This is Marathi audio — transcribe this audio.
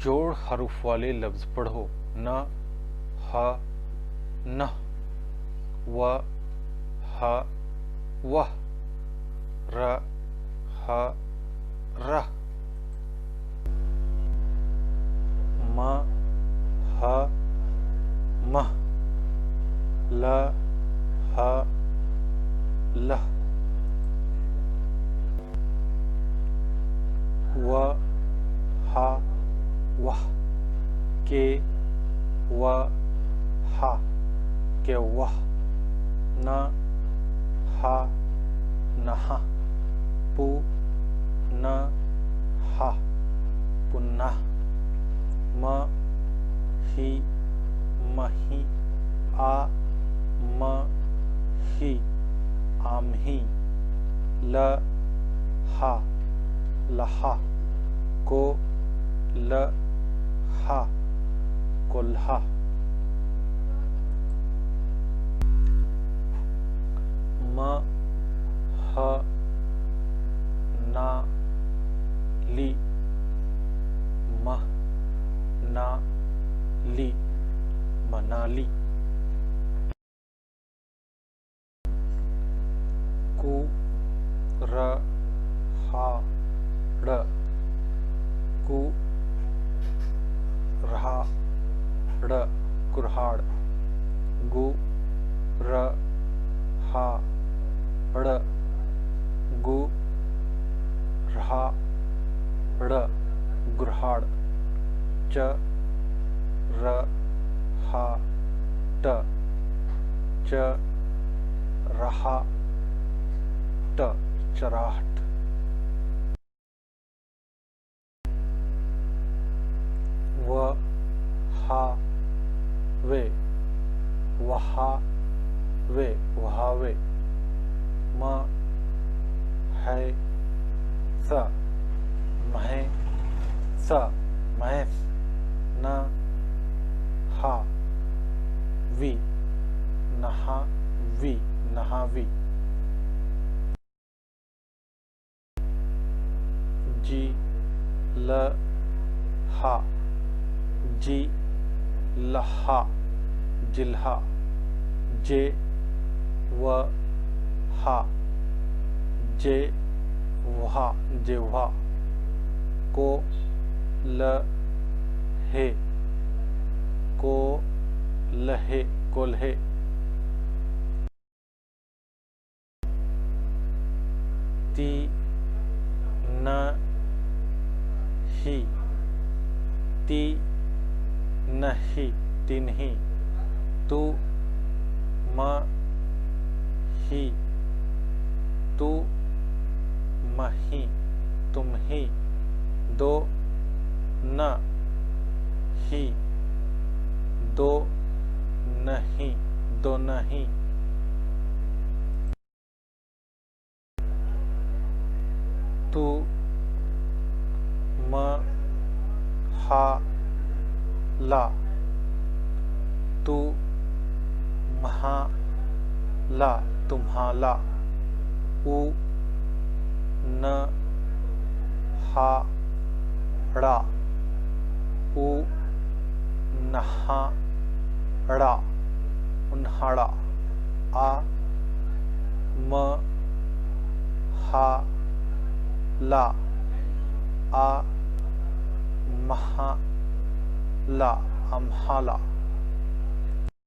जोड़ हरूफ वाले लफ्ज पढ़ो। न, ह, न, व, ह, वह, र, ह, रह, म, ह, मह, ल, ह, लह, व, ह, वह, के, व, ह, के वह, न, ह, नह, पु, न, ह, पुनः, म, ही, मही, आ, म, ही, आमही, ल, हा, लहा, को, ल, हा, कोल्हा, म, ह, ना, ली, मह, ना, ली, मनाली, कु, र, हा, ड़, कु, रहा, ड़, कुर्हाड़, गु, र, हा, ड़, गु, रहा, ड़, गुरहाड़, च, र, हा, ट, च, रहा, ट, चराहट, व, हा, वे, वहा, वे, वहावे, म, है, स, महे, स, महेश, न, हा, वी, नहा, वी, नहावी, जी, ल, हा, जी, लहा, जिल्हा, जे, व, हा, जे, वहा, जेव्हा, को, ल, हे, को, लहे, कोल्हे, ती, न, ही, ती, नहीं, तिन्ही, तू, म, ही, तू, मही, तुम्ही, दो, न, ही, दो, नहीं, दो नहीं, तू, म, हा, ला, तू, महा, ला, तुम्हाला, उ, न, हा, ड़ा, उ, नहा, ड़ा, उन्हाड़ा, आ, म, हा, ला, आ, महा, ला, अम्हाला।